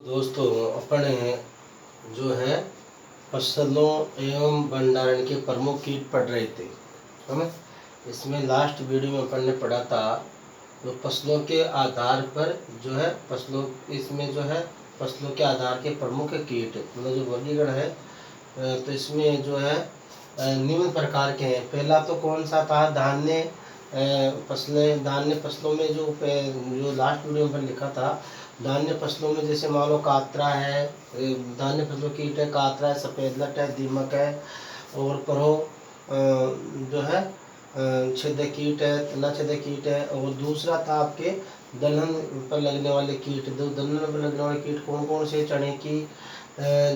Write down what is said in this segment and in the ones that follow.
दोस्तों अपने जो है फसलों एवं भंडारण के प्रमुख कीट पढ़ रहे थे हम। इसमें लास्ट वीडियो में अपन ने पढ़ा था तो फसलों के आधार पर जो है इसमें जो है फसलों के आधार के प्रमुख कीट मतलब जो वर्गीकरण है। तो इसमें जो है निम्न प्रकार के हैं। पहला तो कौन सा था, धान्य फसलें। धान्य फसलों में जो लास्ट वीडियो में लिखा था, धान्य फसलों में जैसे मान लो कातरा है, धान्य फसलों कीट है, कातरा है, सफ़ेद लट है, दीमक है और परो जो है छेदक कीट है, तना छेदक कीट है। और दूसरा था आपके दलहन पर लगने वाले कीट। दलहन पर लगने वाले कीट कौन कौन से, चने की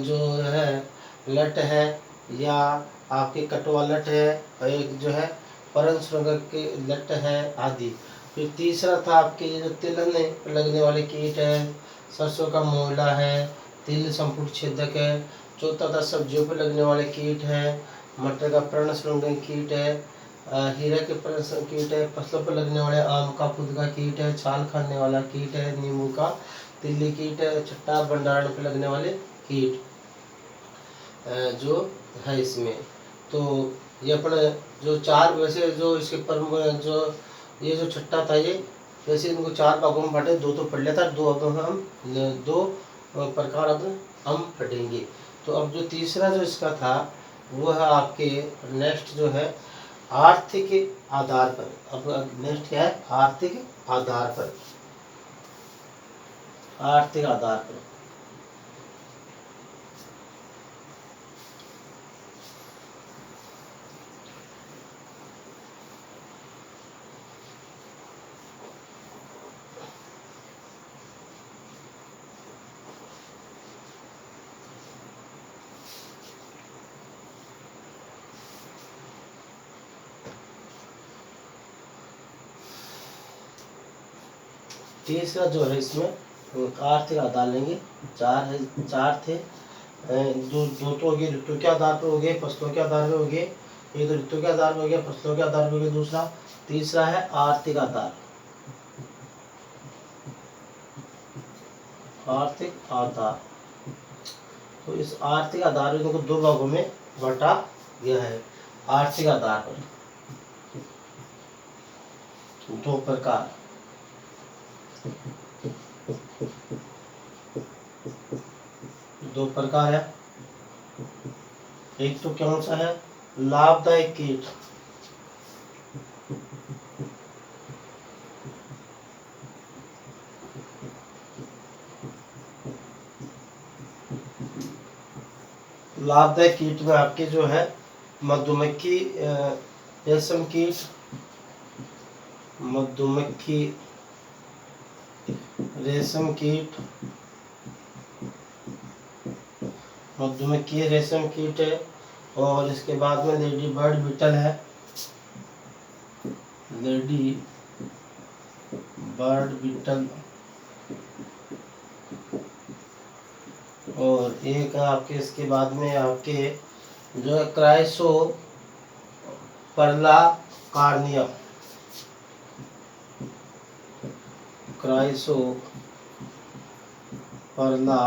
जो है लट है या आपके कटवा लट है, एक जो है परन सुरंग के लट है आदि। फिर तीसरा था आपके जो तिलहन पर लगने वाले कीट है, सरसों का मोला है, तिल संपुट छेदक है। चौथा था सब्जियों पर लगने वाले कीट है, मटर का पर्ण सुरंग कीट है, हीरा के पर्ण कीट है। फसलों पर लगने वाले आम का खुद का कीट है, छाल खाने वाला कीट है, नींबू का तिल्ली कीट है। छठा भंडारण पर लगने वाले कीट जो है इसमें। तो ये अपने जो चार वैसे जो इसके प्रमुख जो ये जो छठा था ये वैसे इनको चार भागों में बांटे, दो तो पढ़ लिया था, दो अब हम दो प्रकार अब हम पढ़ेंगे। तो अब जो तीसरा जो इसका था वो है आपके नेक्स्ट जो है आर्थिक आधार पर। अब नेक्स्ट क्या है, आर्थिक आधार पर। आर्थिक आधार पर तीसरा जो है इसमें आर्थिक आधार लेंगे। चार है, चार थे। दो दो तो हो गए ऋतु के आधार पर हो गए, फसलों के आधार पर हो गए। ये तो ऋतु के आधार पर हो गया, फसलों के आधार पर हो गया। दूसरा तीसरा है आर्थिक आधार। आर्थिक आधार। तो इस आर्थिक आधार को दो भागों में बांटा गया है। आर्थिक आधार पर दो प्रकार, दो प्रकार है। एक तो कौन सा है, लाभदायक कीट। लाभदायक कीट में आपके जो है मधुमक्खी रेशम कीट, मधुमक्खी रेशम कीट, मधुमक्खी रेशम कीट है। और इसके बाद में लेडी बर्ड बीटल है, लेडी बर्ड बीटल। और एक आपके इसके बाद में आपके जो है क्राइसो परला कार्निया, क्राइसो परला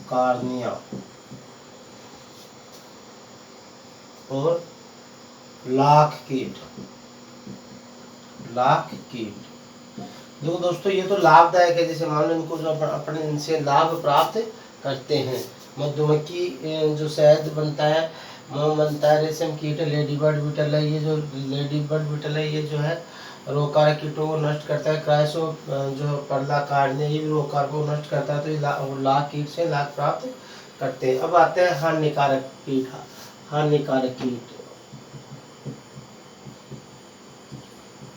कार्निया। और लाख कीट, लाख कीट। देखो दोस्तों ये तो लाभदायक है, जैसे मान लो इनको जो अपने इनसे लाभ प्राप्त करते हैं। मधुमक्खी जो शहद बनता है, मोम बनता है, रेशम कीट है, लेडी बर्ड बीटल है। ये जो लेडी बर्ड बीटल है ये जो है रोगकारक कीटों को नष्ट करता है। क्राइसो जो परला कार्निया ये भी रोगकारक को नष्ट करता है। तो ये लाख कीट से लाभ प्राप्त करते हैं। अब आते हैं हानिकारक कीट। हानिकारक कीट,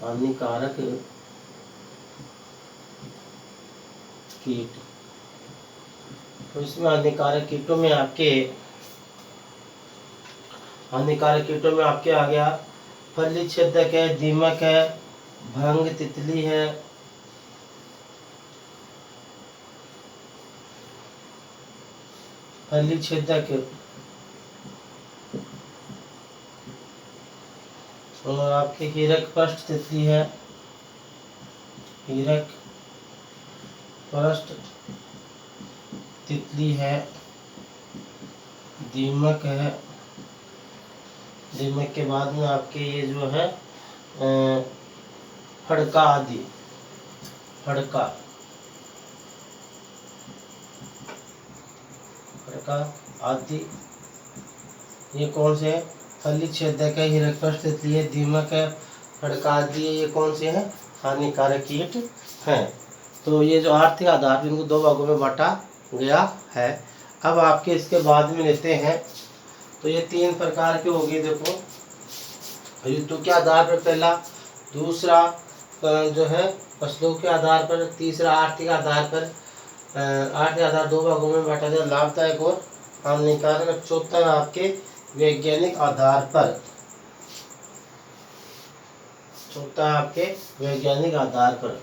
हानिकारक कीट। तो इसमें हानिकारक कीटों में आपके आ गया फली छेदक है, दीमक है, भंग तितली है, फली छेदक। और आपके हीरक पष्ट तितली है, हीरक फर्स्ट तितली है, दीमक है, दीमक के बाद में आपके ये जो है फड़का आदि, फड़का, फड़का आदि, ये कौन से है? फली छेदक है, हिरण्यकश तितली है, दीमक है, फड़का आदि, ये कौन से हैं? हानिकारक कीट हैं। तो ये जो आर्थिक आधार इनको दो भागों में बांटा गया है। अब आपके इसके बाद में लेते हैं, तो ये तीन प्रकार के होंगे। देखो ऋतु के आधार पर पहला, दूसरा जो है फसलों के आधार पर, तीसरा आर्थिक आधार पर। आर्थिक आधार दो भागों में बांटा गया, लाभदायक और हानिकारक। चौथा है आपके वैज्ञानिक आधार पर, चौथा है आपके वैज्ञानिक आधार पर।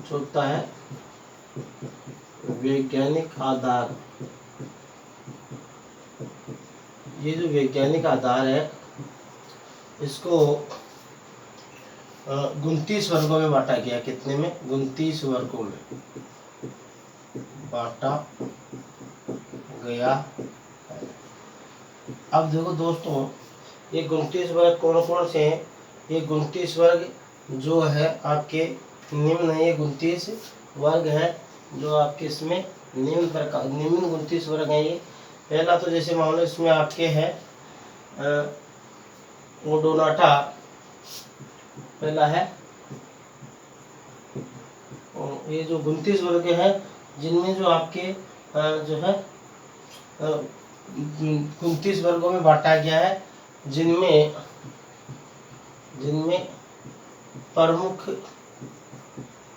चौथा है वैज्ञानिक आधार। ये जो वैज्ञानिक आधार है इसको 29 वर्गों में बांटा गया। कितने में? 29 वर्गों में बांटा गया है। अब देखो दोस्तों, ये 29 वर्ग कौन कौन से हैं? ये 29 वर्ग जो है आपके निम्न है, ये 29 वर्ग है जो आपके इसमें निम्न 29 वर्ग हैं। ये पहला तो जैसे मान लो इसमें आपके है ओडोनाटा, पहला है। ये जो 29 वर्ग है जिनमें जो आपके जो है 29 वर्गों में बांटा गया है, जिनमें जिनमें प्रमुख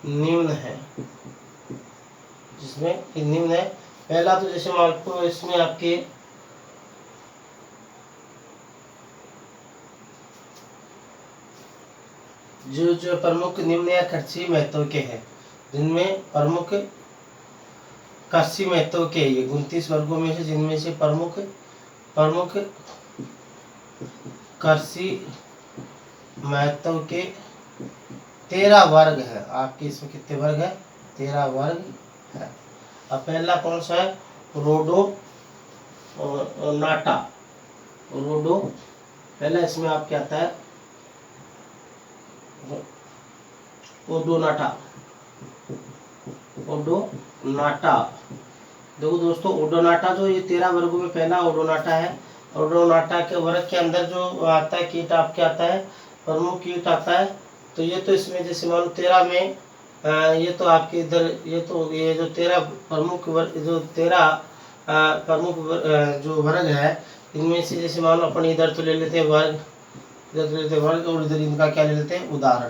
निम्न है, जिसमें निम्न है। पहला तो जैसे मान लो इसमें आपके जो प्रमुख निम्न या कृषि महत्व के हैं, जिनमें प्रमुख कृषि महत्व के, ये 29 वर्गों में से जिनमें से प्रमुख कृषि महत्व के 13 वर्ग है। आपके इसमें कितने वर्ग है? 13 वर्ग है। अब पहला कौन सा है? रोडो नाटा। रोडो पहला इसमें आपके आता है ओडोनाटा। ओडोनाटा, देखो दोस्तों, ओडोनाटा जो ये 13 वर्गों में पहला ओडोनाटा है। ओडोनाटा के वर्ग के अंदर जो आता है कीट आपके आता है, प्रमुख कीट आता है। तो ये तो इसमें जैसे मान लो 13 में ये तो आपके इधर ये जो 13 प्रमुख वर्ग, जो 13 प्रमुख जो वर्ग है, इनमें से जैसे मान लो अपन इधर तो ले लेते हैं वर्ग, इधर तो लेते हैं वर्ग, और इधर इनका क्या ले लेते हैं? उदाहरण।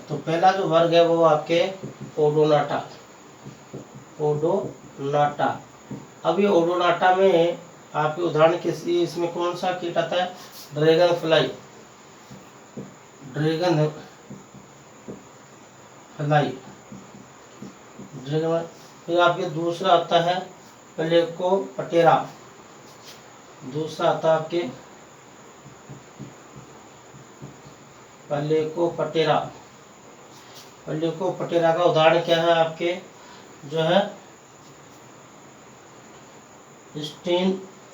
तो पहला जो वर्ग है वो आपके ओडोनाटा। ओडोनाटा। अब ये ओडोनाटा में आपके उदाहरण के लिए इसमें कौन सा कीट आता है? Dragon fly. Dragon fly, dragon. फिर आपके दूसरा आता है प्लेकोपटेरा। दूसरा आता है आपके प्लेकोपटेरा। प्लेकोपटेरा का उदाहरण क्या है? आपके जो है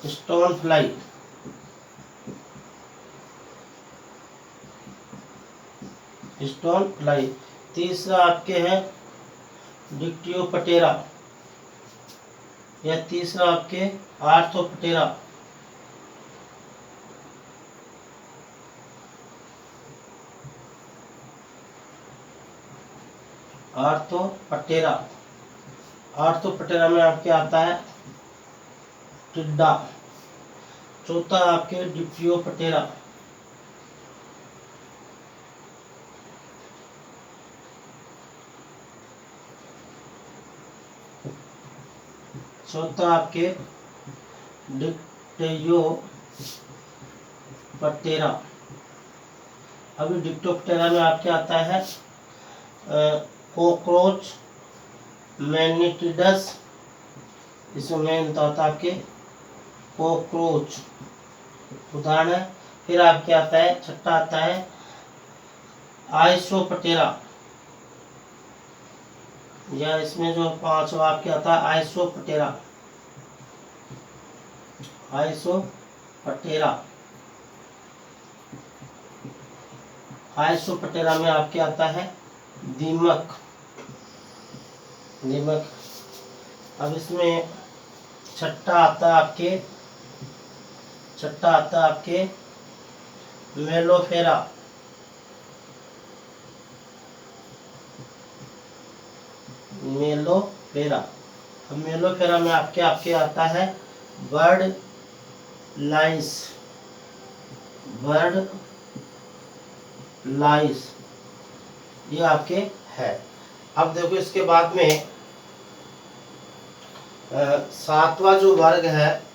स्टोन फ्लाई। Stone fly. तीसरा आपके है डिक्टियोपटेरा, या तीसरा आपके आर्थोपटेरा। आर्थोपटेरा। आर्थोपटेरा में आपके आता है टिड्डा। चौथा आपके डिप्टियोपटेरा। चौथा आपके डिक्टियोपटेरा। पटेरा। अभी डिप्टोप्टेरा में आपके आता है कॉकरोच, मैनिटिडस, इसमें मेन तो आता है आपके कॉकरोच, उदाहरण है। फिर आपके आता है छठा आता है आइसोपटेरा, या इसमें जो पांचवा आपके आता है आइसोपटेरा। आइसोपटेरा, आइसोपटेरा में आपके आता है दीमक, दीमक। अब इसमें छठा आता है आपके मेलोफेरा, मेलोफेरा। अब मेलोफेरा में आपके आता है बर्ड लाइस, बर्ड लाइस, ये आपके है। अब देखो इसके बाद में सातवां जो वर्ग है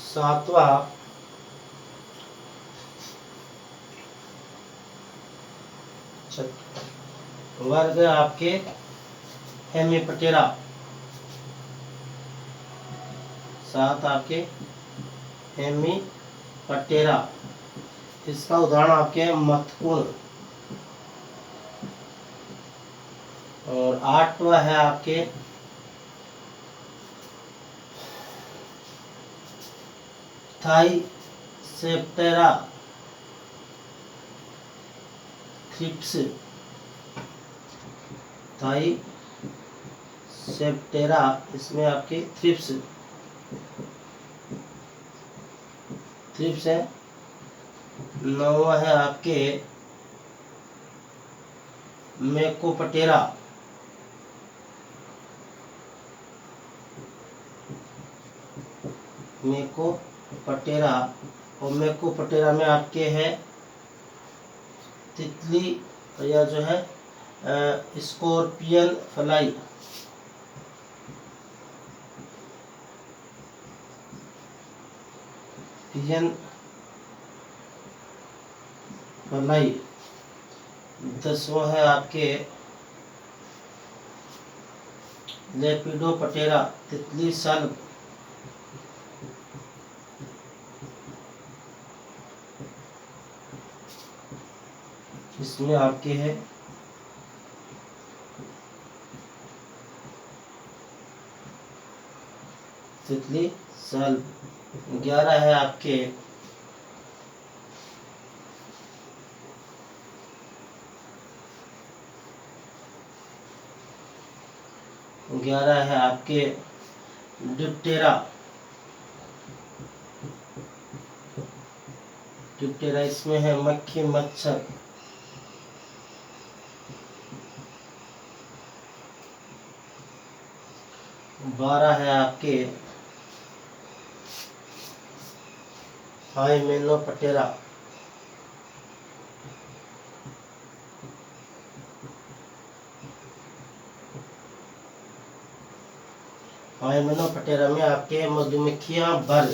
सातवां वर्ग आपके हेमिपटेरा, सात आपके हेमिपटेरा। इसका उदाहरण आपके मथकुण। और आठवां है आपके थाईसेप्टेरा थ्रिप्स, थाईसेप्टेरा, इसमें आपके थ्रिप्स है। नौवां है आपके मेकोपटेरा, मेकोपटेरा। और मेकोपटेरा में आपके है तितली, या जो है स्कॉर्पियन फ्लाई, पिजन फ्लाई। 10वां है आपके लेपिडोप्टेरा, तितली सल्ब। इसमें आपके है तितली सल्ब। 11 है आपके डिप्टेरा, डिप्टेरा, इसमें है मक्खी मच्छर। 12 है आपके हाइमेनोप्टेरा, हाइमेनोप्टेरा में आपके मधुमक्खियां बर।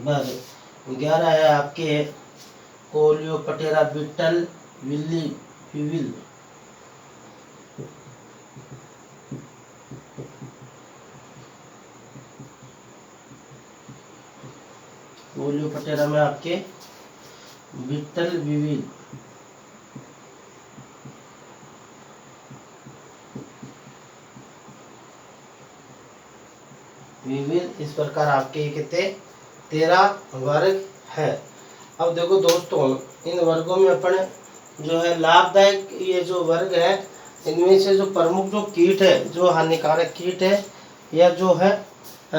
बर। 11 है आपके Coleoptera beetle willy weevil. Coleoptera में आपके बीटल विविल। इस प्रकार आपके कितने 13 वर्ग है। अब देखो दोस्तों, इन वर्गों में अपन जो है लाभदायक ये जो वर्ग है, इनमें से जो प्रमुख जो कीट है, जो हानिकारक कीट है या जो है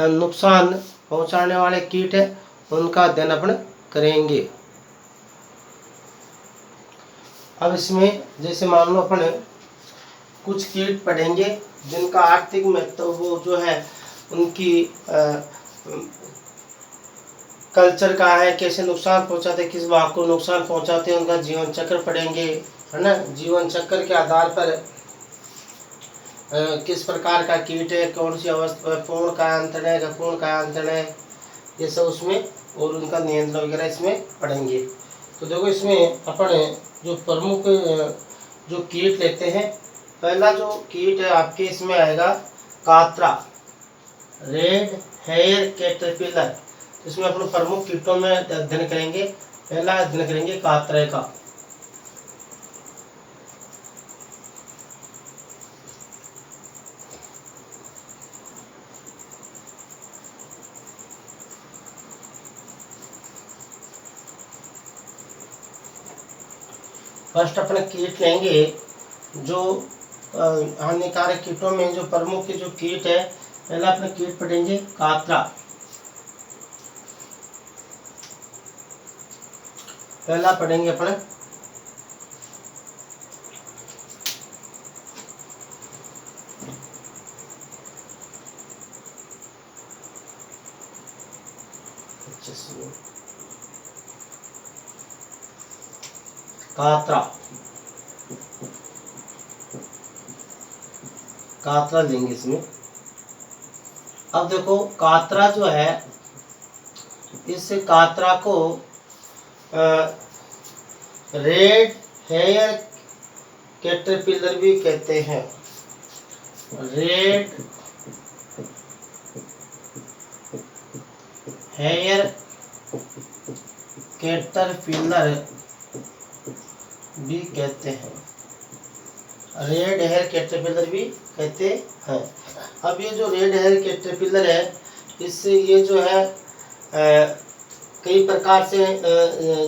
नुकसान पहुंचाने वाले कीट है, उनका अध्ययन अपन करेंगे। अब इसमें जैसे मान लो अपन कुछ कीट पढ़ेंगे जिनका आर्थिक महत्व वो जो है उनकी कल्चर का है, कैसे नुकसान पहुंचाते, किस भाग को नुकसान पहुंचाते हैं, उनका जीवन चक्र पढ़ेंगे, है ना। जीवन चक्र के आधार पर किस प्रकार का कीट है, कौन सी अवस्था, पूर्ण कायांतरण है, अपूर्ण कायांतरण है, ये सब उसमें, और उनका नियंत्रण वगैरह इसमें पढ़ेंगे। तो देखो इसमें अपन जो प्रमुख जो कीट लेते हैं, पहला जो कीट है आपके इसमें आएगा कात्रा, रेड हेयर कैटरपिलर। इसमें अपन प्रमुख कीटों में अध्ययन करेंगे। पहला अध्ययन करेंगे कात्रा का। फर्स्ट अपने कीट लेंगे जो हानिकारक कीटों में जो प्रमुख जो कीट है, पहला अपने कीट पढ़ेंगे कात्रा। पहला पढ़ेंगे अपने कात्रा। कात्रा लेंगे इसमें। अब देखो कात्रा जो है, इस कात्रा को रेड हेयर कैटरपिलर भी कहते हैं। रेड हेयर कैटरपिलर भी कहते हैं। रेड हेयर कैटरपिलर भी कहते हैं। अब ये जो रेड हेयर कैटरपिलर है, इससे ये जो है कई प्रकार से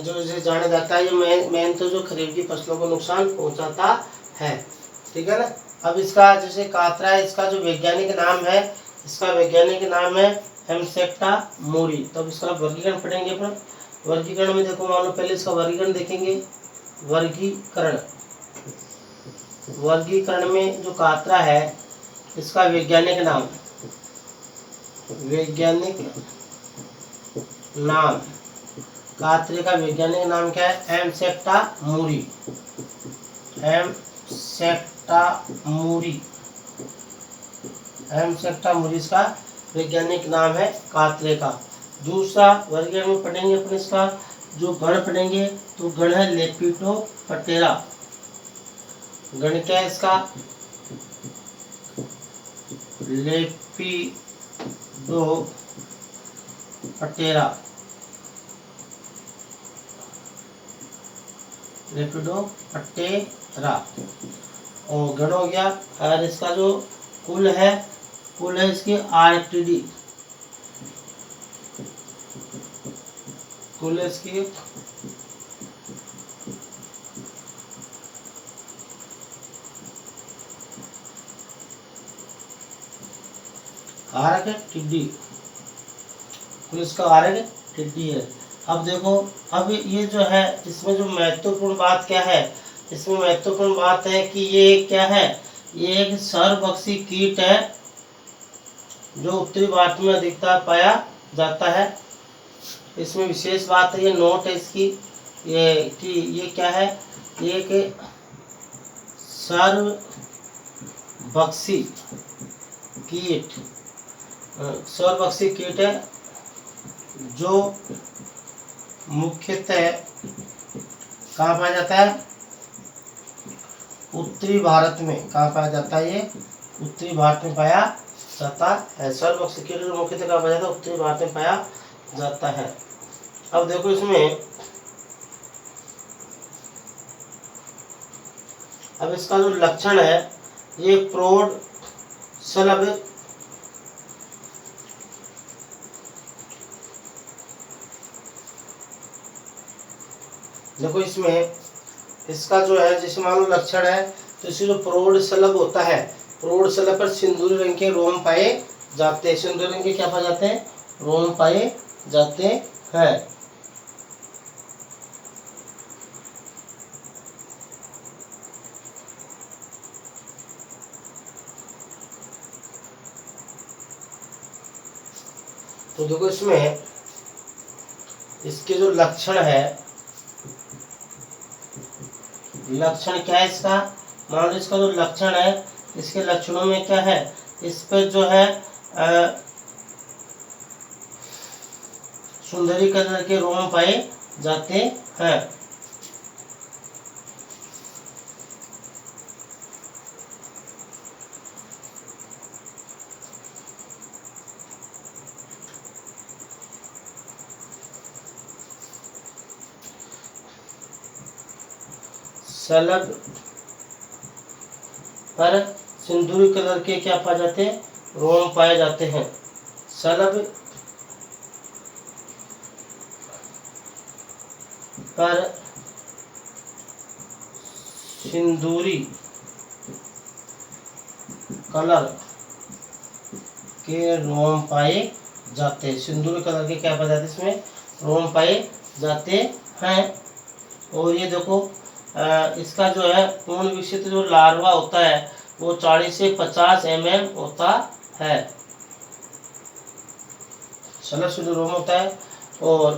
जो इसे जाना जाता है। ये मेन तो जो खरीफ की फसलों को नुकसान पहुंचाता है, ठीक है ना। अब इसका जैसे कात्रा है, इसका जो वैज्ञानिक नाम है, इसका वैज्ञानिक नाम है हेमसेप्टा मोरी। तो अब इसका वर्गीकरण पढ़ेंगे अपन। वर्गीकरण में देखो, मान लो पहले इसका वर्गीकरण देखेंगे। वर्गीकरण में जो कात्रा है, इसका वैज्ञानिक नाम कात्रे का वैज्ञानिक नाम क्या है? हेमसेप्टा मोरी। हेमसेप्टा मोरी इसका वैज्ञानिक नाम है कात्रे का। दूसरा वर्गीकरण में पढ़ेंगे अपन इसका जो गण पढ़ेंगे, तो गण है लेपिडोप्टेरा। गण क्या है इसका? लेपिडोप्टेरा। और गण हो गया। और इसका जो कुल है इसकी आर्टिडी। कुल है इसकी आरक है टिड्डी। पुलिस का आरक टिड्डी है। अब देखो, अब ये जो है, इसमें जो महत्वपूर्ण बात क्या है? इसमें महत्वपूर्ण बात है कि ये क्या है? ये एक सर्वभक्षी कीट है जो उत्तरी भारत में अधिकतर पाया जाता है। इसमें विशेष बात है, ये नोट है इसकी, ये कि ये क्या है? एक सर्वभक्षी कीट है जो मुख्यतः कहाँ पाया जाता है? उत्तरी भारत में। कहाँ पाया जाता है? ये उत्तरी भारत में पाया जाता है। सर्वभक्षी कीट जो मुख्यतः कहाँ पाया जाता है? उत्तरी भारत में पाया जाता है। अब देखो इसमें, अब इसका जो लक्षण है, ये प्रौढ़ शलभ देखो इसमें इसका जो है, जैसे मान लो लक्षण है, तो इसमें जो प्रौढ़ शलभ होता है, प्रौढ़ शलभ पर सिंदूरी रंग के रोम पाए जाते हैं। सिंदूरी रंग के क्या पाए जाते हैं? रोम पाए जाते हैं। तो देखो इसमें इसके जो लक्षण है, लक्षण क्या है इसका, मान लो इसका जो लक्षण है, इसके लक्षणों में क्या है, इस पर जो है सुंदरी कलर के रोम पाए जाते हैं। शलभ पर सिंदूरी कलर के क्या पाए जाते हैं, रोम पाए जाते हैं। शलभ पर सिंदूरी कलर के रोम पाए जाते हैं। सिंदूरी कलर के क्या पाए जाते हैं, इसमें रोम पाए जाते हैं। और ये देखो इसका जो है पूर्ण विकसित जो लार्वा होता है वो 40 से 50 mm होता है। शलभ से जो रोम होता है, और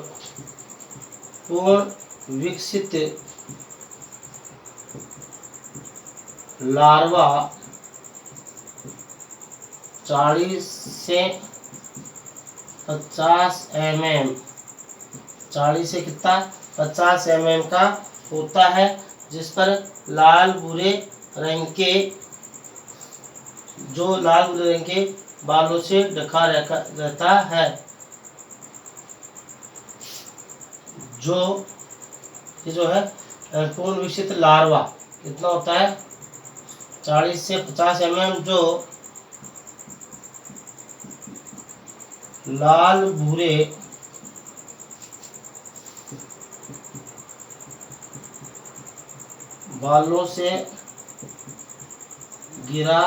पूर्ण विकसित लार्वा 40 से 50 mm, 40 से कितना 50 mm का होता है, जिस पर लाल भूरे रंग के बालों से ढका रहता है। ये जो है पूर्ण विकसित लार्वा कितना होता है, 40 से 50 mm, जो लाल भूरे बालों से घिरा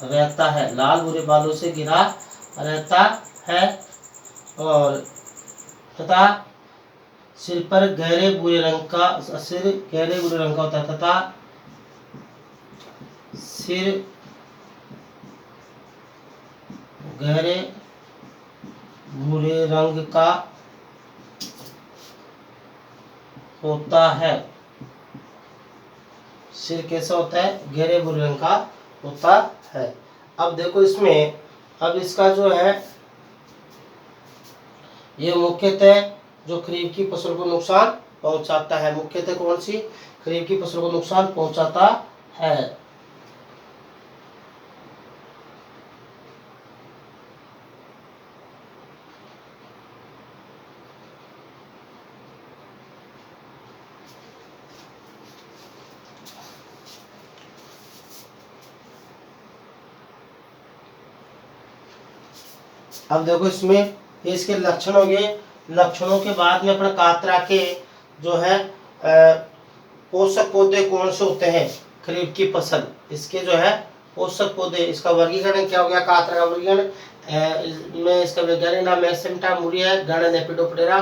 रहता है, लाल भूरे बालों से घिरा रहता है। और तथा सिर पर गहरे भूरे रंग का होता है, तथा सिर गहरे भूरे रंग का होता है। सिर कैसा होता है, गहरे भूरे रंग का होता है। अब देखो इसमें, अब इसका जो है ये मुख्यतः जो खरीफ की फसल को नुकसान पहुंचाता है, मुख्यतः कौन सी, खरीफ की फसल को नुकसान पहुंचाता है। अब देखो इसमें ये इसके लक्षण हो गए। लक्षणों के बाद में अपने कातरा के जो है पोषक पौधे कौन से होते हैं, खरीफ की फसल, इसके जो है पोषक पौधे, इसका वर्गीकरण क्या हो गया, कातरा का वर्गीकरण में इसका वैज्ञानिक नाम है सेप्टा मुरिया है, गण लेपिडोप्टेरा,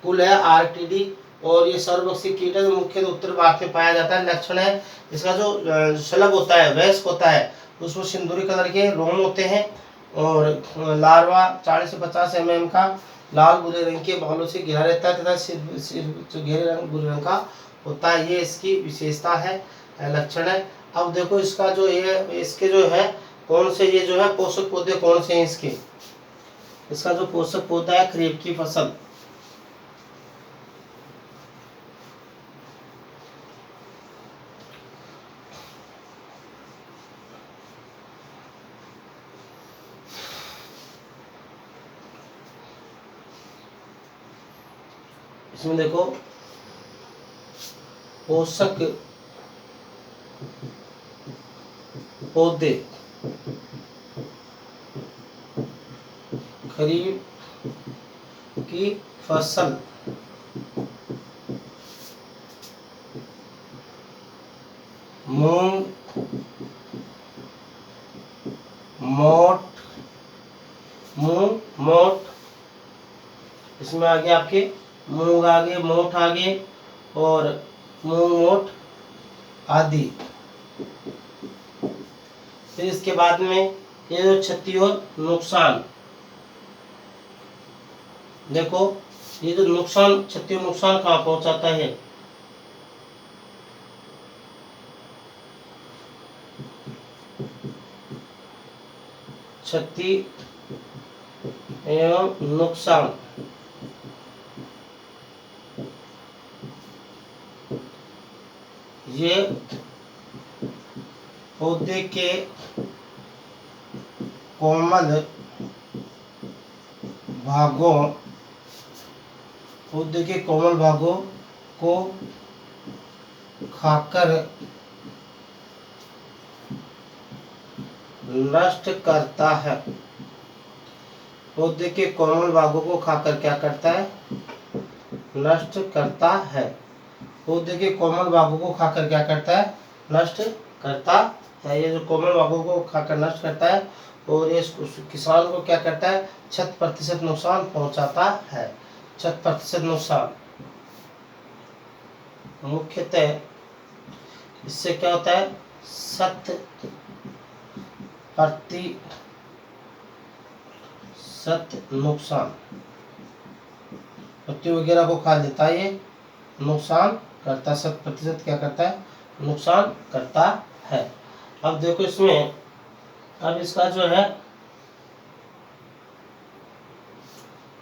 कुल है आर्टिडी, और ये सर्वभक्षी कीट है जो मुख्यतः उत्तर भारत में पाया जाता है। लक्षण है इसका जो शलभ होता है, वयस्क होता है, उसमें सिंदूरी कलर के रोम होते हैं, और लार्वा 40 से 50 mm का लाल भूरे रंग के बालों से घिरा रहता है, तथा सिर जो गहरे भूरे रंग का होता है। ये इसकी विशेषता है, लक्षण है। अब देखो इसका जो ये इसके जो है कौन से, ये जो है पोषक पौधे कौन से हैं इसके, इसका जो पोषक पौधा है खरीफ की फसल, इसमें देखो पोषक पौधे खरीफ की फसल मूंग, मोठ, इसमें आगे आपके मूंग आगे, मोठ आगे, और मूंग मोठ आदि। फिर इसके बाद में ये जो क्षति और नुकसान, देखो ये जो नुकसान, क्षति और नुकसान कहाँ पहुंचाता है, क्षति एवं नुकसान ये पौधे के कोमल भागों, पौधे के कोमल भागों को खाकर नष्ट करता है। पौधे के कोमल भागों को खाकर क्या करता है, नष्ट करता है। पौधे के कोमल भागों को खाकर क्या करता है, नष्ट करता है। ये जो कोमल भागों को खाकर नष्ट करता है और ये किसान को क्या करता है, 6% नुकसान पहुंचाता है। 6% नुकसान मुख्यतः इससे क्या होता है, 7% नुकसान, पत्ती वगैरह को खा लेता है, ये नुकसान करता है। 7% क्या करता है, नुकसान करता है। अब देखो इसमें, अब इसका जो है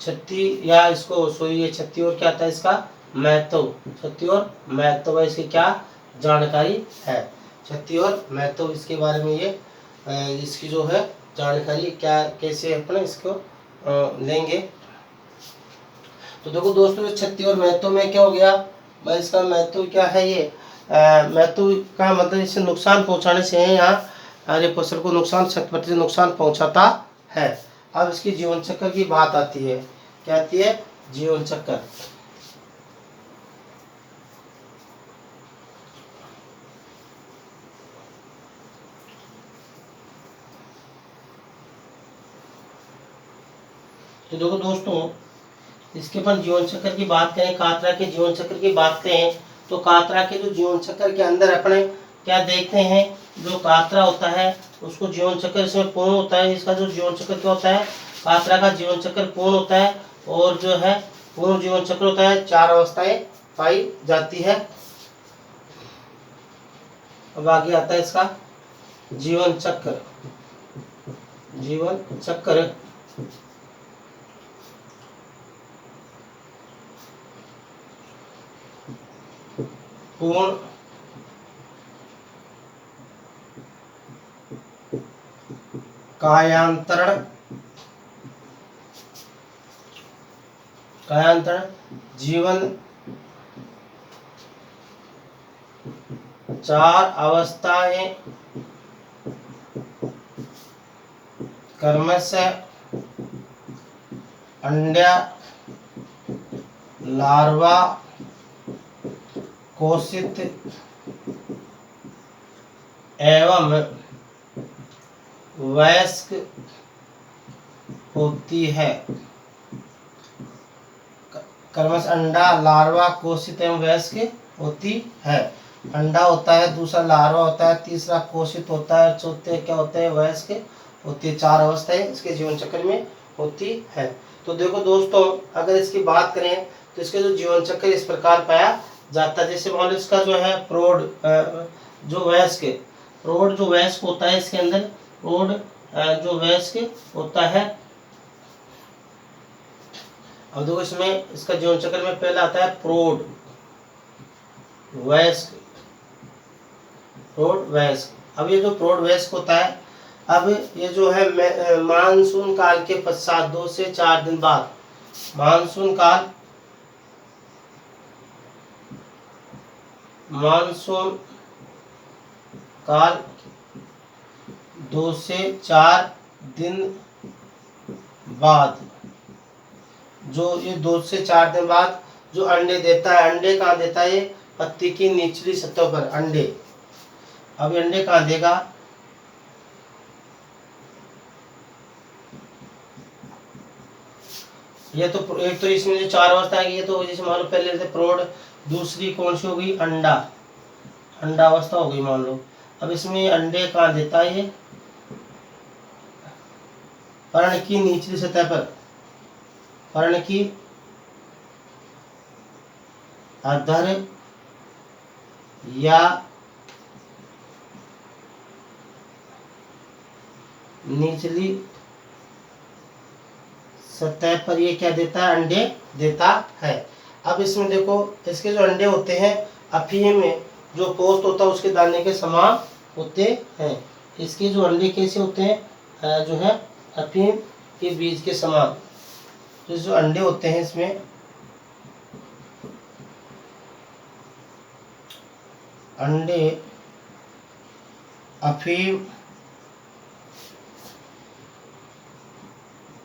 क्षति या इसको सॉरी ये क्षति और क्या था इसका महत्व, क्षति और महत्व इसकी क्या जानकारी है, क्षति और महत्व इसके बारे में ये इसकी जो है जानकारी क्या, कैसे अपने इसको लेंगे। तो देखो दोस्तों इस क्षति और महत्व में क्या हो गया, भाई इसका महत्व क्या है, ये महत्व का मतलब इससे नुकसान पहुंचाने से है, यहाँ अरे फसल को नुकसान 6% नुकसान पहुंचाता है। अब इसकी जीवन चक्र की बात आती है, क्या आती है, जीवन चक्र। तो देखो दोस्तों इसके अपन जीवन चक्र की बात करें, कातरा के जीवन चक्र की बात करें, तो कातरा के जो जीवन चक्र के अंदर अपने क्या देखते हैं, जो कातरा होता है उसको जीवन चक्र इसमें पूर्ण होता है। इसका जो जीवन चक्र क्या होता है, कातरा का जीवन चक्र पूर्ण होता है और जो है पूर्ण जीवन चक्र होता है, 4 अवस्थाएं पाई जाती है। अब आगे आता है इसका जीवन चक्र। जीवन चक्र पूर्ण कायांतरण जीवन 4 अवस्थाएं क्रमशः अंडा, लार्वा, कोशित एवं वयस्क होती है। क्रमशः अंडा, लार्वा, कोशित एवं वयस्क होती है। अंडा होता है, दूसरा लार्वा होता है, तीसरा कोशित होता है, चौथे क्या होते हैं, वयस्क होती है। 4 अवस्थाएं इसके जीवन चक्र में होती है। तो देखो दोस्तों अगर इसकी बात करें तो इसके जो जीवन चक्र इस प्रकार पाया जाता है। जैसे मान लो इसका जो है प्रौढ़ जो वयस्क, प्रौढ़ जो वयस्क होता है, इसके अंदर प्रौढ़ जो वयस्क होता है। अब देखो इसमें इसका जीवन चक्र में पहला आता है प्रौढ़ वयस्क, प्रौढ़ वयस्क। अब ये जो प्रौढ़ वयस्क होता है, अब ये जो है मानसून काल के पश्चात 2 से 4 दिन बाद, मानसून काल 2 से 4 दिन बाद, जो ये 2 से 4 दिन बाद जो अंडे देता है, अंडे कहाँ देता है, ये पत्ती की निचली सतह पर अंडे। अब अंडे कहाँ देगा, ये तो एक तो इसमें जो 4 अवस्था है, ये तो जैसे मान लो पहले थे प्रौढ़, दूसरी कौन सी हो गई, अंडा, अंडा अवस्था हो गई मान लो। अब इसमें अंडे कहाँ देता है, ये पर्ण की निचली सतह पर, पर्ण की अधर या निचली सतह पर ये क्या देता है, अंडे देता है। अब इसमें देखो, इसके जो अंडे होते हैं अफीम में जो पोस्ट होता है उसके दाने के समान होते हैं। इसके जो अंडे कैसे होते हैं, जो है अफीम के बीज के समान। तो जो अंडे होते हैं इसमें अंडे अफीम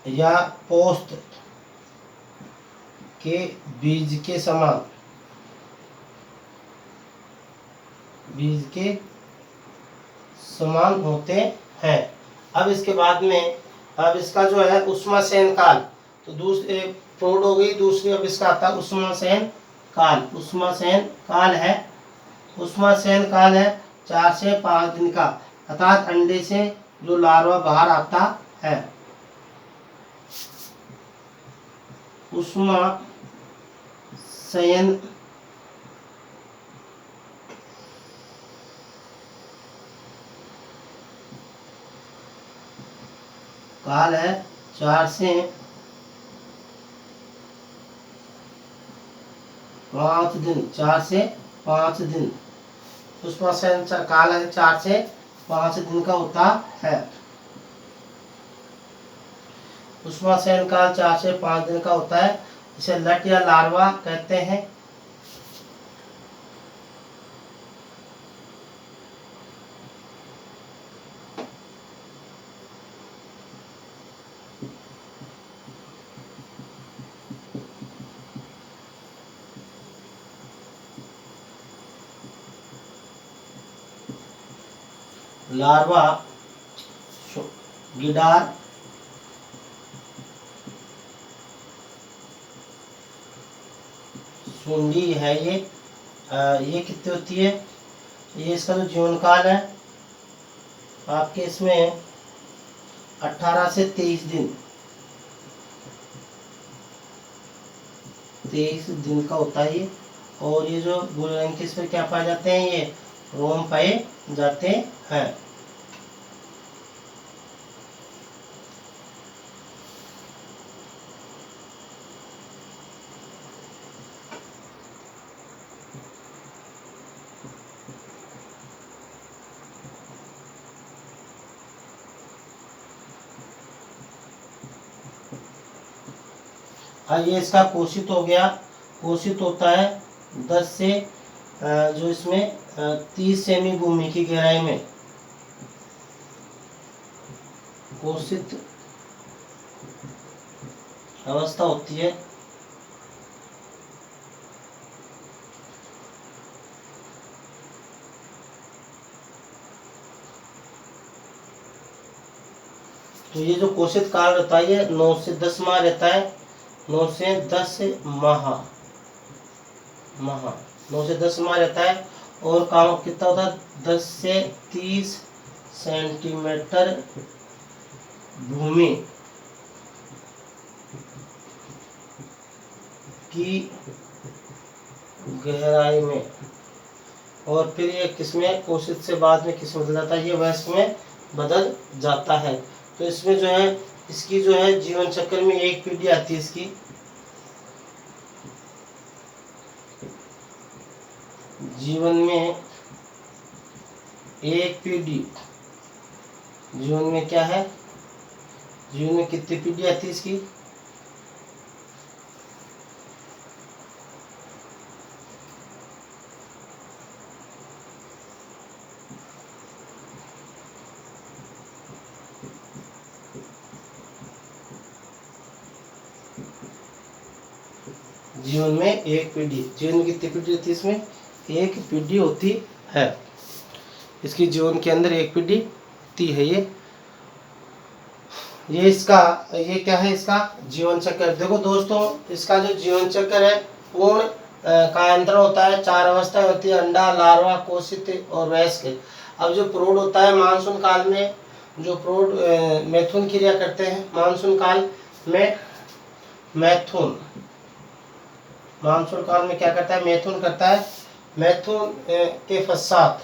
या पोस्त के बीज के समान, बीज के समान होते हैं। अब इसके बाद में अब इसका जो है उष्माशयन काल, तो दूसरे प्रौढ़ हो गई, दूसरी अब इसका आता है उष्माशयन काल। उष्माशयन काल है, उष्माशयन काल है 4 से 5 दिन का, अर्थात अंडे से जो लार्वा बाहर आता है। उष्माशयन काल है 4 से 5 दिन, 4 से 5 दिन। उष्माशयन काल है 4 से 5 दिन का होता है। उष्माशयन काल 4 से 5 दिन का होता है। इसे लट या लार्वा कहते हैं। लार्वा गिडार सुंडी है ये कितनी होती है, ये इसका जो जीवन काल है आपके इसमें 18 से 23 दिन, 23 दिन का होता है ये। और ये जो भूरे रंग के इस पर क्या पाए जाते हैं, ये रोम पाए जाते हैं। ये इसका कोशित हो गया। कोशित होता है 10 से जो इसमें 30 सेमी भूमि की गहराई में कोशित अवस्था होती है। तो ये जो कोशित काल रहता है ये 9 से 10 माह रहता है। 9 से 10 माह 9 से 10 माह रहता है। और काम कितना होता है, 10 से 30 सेंटीमीटर भूमि की गहराई में। और फिर ये किसमें, कोशित से बाद में किस बदल जाता है, ये वयस्क में बदल जाता है। तो इसमें जो है इसकी जो है जीवन चक्र में एक पीढ़ी आती है इसकी। जीवन में एक पीढ़ी, जीवन में क्या है, जीवन में कितनी पीढ़ी आती है इसकी, जीवन में एक पीढ़ी। जीवन में कितनी पीढ़ी होती है, इसमें एक पीढ़ी होती है। इसकी जीवन के अंदर एक पीढ़ी होती है। ये इसका ये क्या है, इसका जीवन चक्र। देखो दोस्तों, इसका जो जीवन चक्र है पूर्ण कायांतरण होता है। 4 अवस्थाएं होती है, अंडा, लार्वा, कोशित और वयस्क। अब जो प्रौढ़ होता है मानसून काल में, जो प्रौढ़ मैथुन क्रिया करते हैं मानसून काल में, मैथुन, मानसून काल में क्या करता है, मैथुन करता है। मैथुन के पश्चात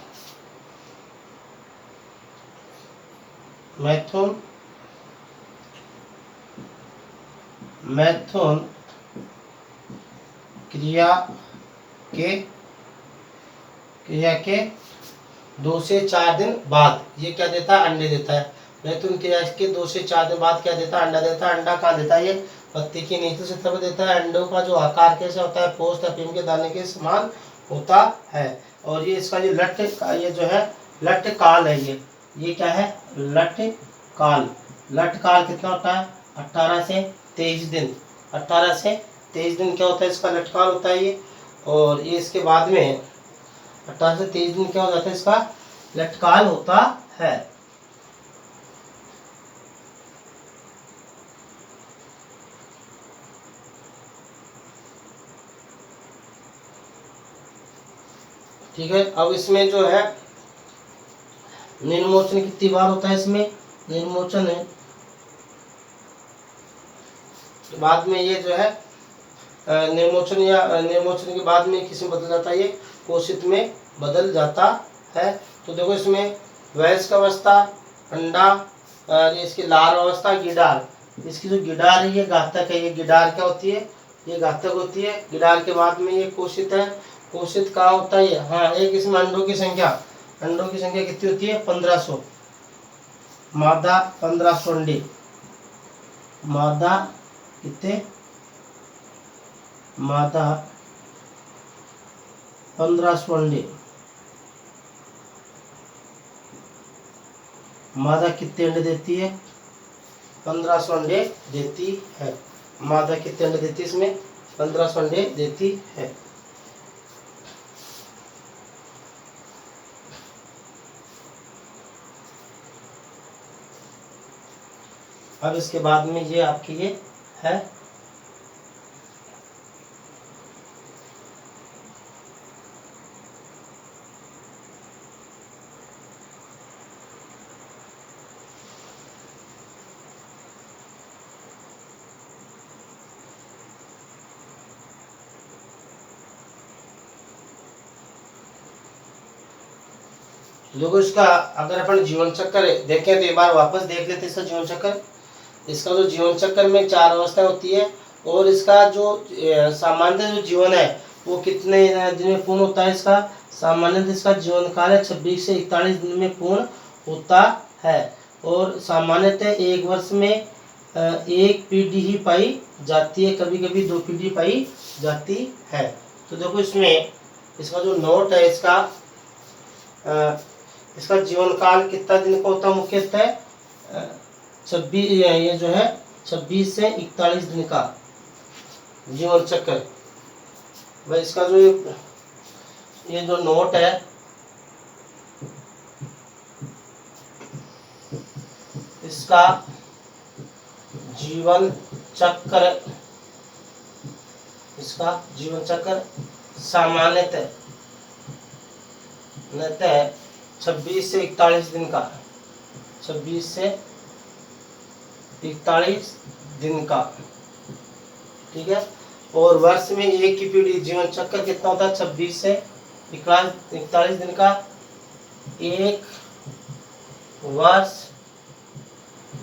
मैथुन मैथुन क्रिया के 2 से 4 दिन बाद ये क्या देता है, अंडे देता है। मैथुन क्रिया के 2 से 4 दिन बाद क्या देता है, अंडा देता है। अंडा कहाँ देता है, ये पत्ती के नीचे से तब देता है। अंडों का जो आकार कैसा होता है, पोस्ट अफीम के दाने के समान होता है। और ये इसका जो लट का ये जो है लट काल है, ये क्या है, लट काल। लट काल कितना होता है, 18 से 23 दिन। 18 से 23 दिन क्या होता है, इसका लट काल होता है ये। और ये इसके बाद में 18 से 23 दिन क्या हो जाता है, इसका लटकाल होता है। ठीक है। अब इसमें जो है निर्मोचन कितनी बार होता है, इसमें निर्मोचन है बाद में ये जो है निर्मोचन के बाद में किस में बदल जाता है, ये कोशित में बदल जाता है। तो देखो इसमें वयस्क अवस्था, अंडा, इसकी लार्वा अवस्था, गिडार। इसकी जो गिडार है ये घातक है। ये गिडार क्या होती है, ये घातक होती है। गिडार के बाद में ये कोशित है। कोशित कहाँ होता है ये, हाँ, एक इसमें अंडों की संख्या कितनी होती है, 1500। मादा 1500 अंडे, मादा कितने, मादा 1500 अंडे। मादा कितने अंडे देती है, 1500 अंडे देती है। मादा कितने अंडे देती है, इसमें 1500 अंडे देती है। अब इसके बाद में ये आपकी ये है देखो इसका अगर अपन जीवन चक्र देखें तो एक बार वापस देख लेते इसका जीवन चक्र। इसका जो जीवन चक्र में 4 अवस्थाएं होती है और इसका जो सामान्य जो जीवन है वो कितने दिन में पूर्ण होता है। इसका सामान्य इसका जीवन काल है 26 से 41 दिन में पूर्ण होता है। और सामान्यतः 1 वर्ष में 1 पीढ़ी ही पाई जाती है, कभी कभी 2 पीढ़ी पाई जाती है। तो देखो इसमें इसका जो नोट है, इसका जीवन काल कितना दिन का होता है, मुख्यतः 26 ये जो है 26 से 41 दिन का जीवन चक्र। भाई इसका जो ये जो नोट है इसका जीवन चक्र सामान्यतः 26 से 41 दिन का, 26 से 41 दिन का, ठीक है। और वर्ष में 1 की पीढ़ी, जीवन चक्र कितना होता है, 26 से 41 दिन का। 1 वर्ष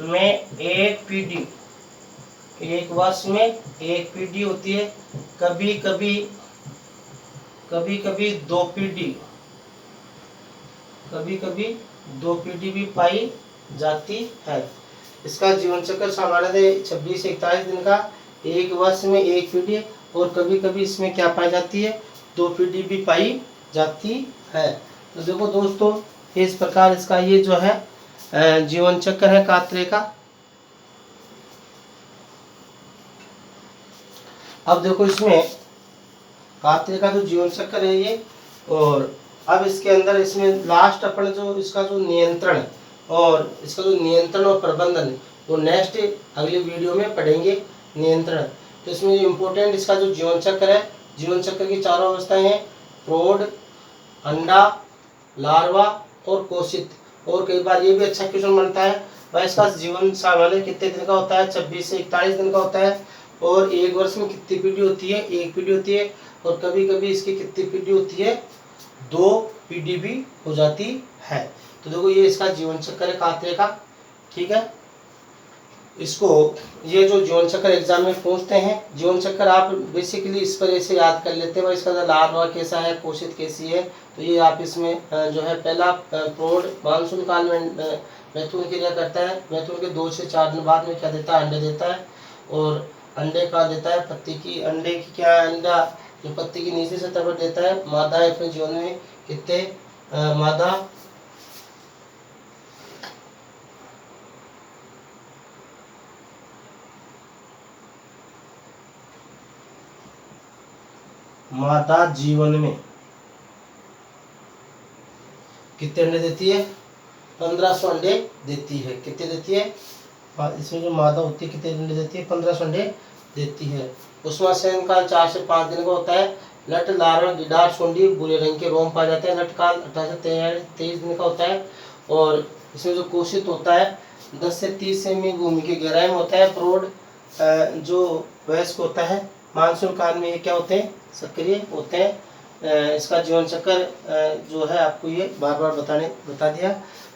में 1 पीढ़ी, 1 वर्ष में 1 पीढ़ी होती है। कभी कभी 2 पीढ़ी, कभी कभी 2 पीढ़ी भी पाई जाती है। इसका जीवन चक्र सामान्यतः 26 से 41 दिन का, 1 वर्ष में 1 पीढ़ी, और कभी कभी इसमें क्या पाई जाती है, 2 पीढ़ी भी पाई जाती है। तो देखो दोस्तों, इस प्रकार इसका ये जो है जीवन चक्र है कात्रे का। अब देखो इसमें कात्रे का जो जीवन चक्र है ये, और अब इसके अंदर इसमें लास्ट अपन जो इसका जो नियंत्रण और इसका जो नियंत्रण और प्रबंधन वो नेक्स्ट अगली वीडियो में पढ़ेंगे। नियंत्रण तो इसमें जो इम्पोर्टेंट इसका जो जीवन चक्र है, जीवन चक्र की 4 अवस्थाएं हैं, प्रौढ़, अंडा, लार्वा और कोशित। और कई बार ये भी अच्छा क्वेश्चन बनता है, भाई इसका जीवन सामान्य कितने दिन का होता है, 26 से 41 दिन का होता है। और एक वर्ष में कितनी पीढ़ी होती है? एक पीढ़ी होती है। और कभी कभी इसकी कितनी पीढ़ी होती है? 2 पीढ़ी भी हो जाती है। तो देखो ये इसका जीवन चक्र है कातरे का, ठीक है। इसको ये जो जीवन चक्र एग्जाम में पूछते हैं, जीवन चक्र आप बेसिकली इस पर ऐसे याद कर लेते हैं भाई, इसका लार्वा कैसा है, कोशित कैसी है। तो ये आप इसमें जो है पहला प्रौढ़ मानसून काल में मैथुन क्रिया करता है। मैथुन के 2 से 4 दिन बाद में क्या देता है? अंडे देता है। और अंडे का देता है पत्ती की, अंडे की क्या है? अंडा जो पत्ती की नीचे सतह पर देता है। मादा है अपने जीवन में कितने मादा जीवन में कितने अंडे देती है? 1500 अंडे देती है। कितने देती है? इसमें जो मादा होती है कितने अंडे देती है? 1500 अंडे देती है। उसमें शयन काल 4 से 5 दिन का होता है। लट लार्वा गिडार सुंडी भूरे रंग के रोम पाए जाते हैं। लट काल 18 से 23 दिन का होता है। और इसमें जो कोशित होता है 10 से 30 सेमी भूमि की गहराई में होता है। प्रौढ़ जो वयस्क होता है मानसून काल में ये क्या होते हैं? सक्रिय होते हैं। इसका जीवन चक्र जो है आपको ये बार बार बता दिया,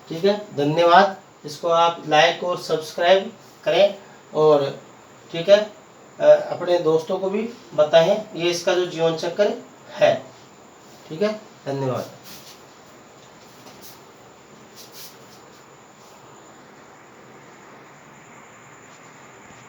ठीक है। धन्यवाद। इसको आप लाइक और सब्सक्राइब करें और ठीक है अपने दोस्तों को भी बताएं। ये इसका जो जीवन चक्र है, ठीक है। धन्यवाद।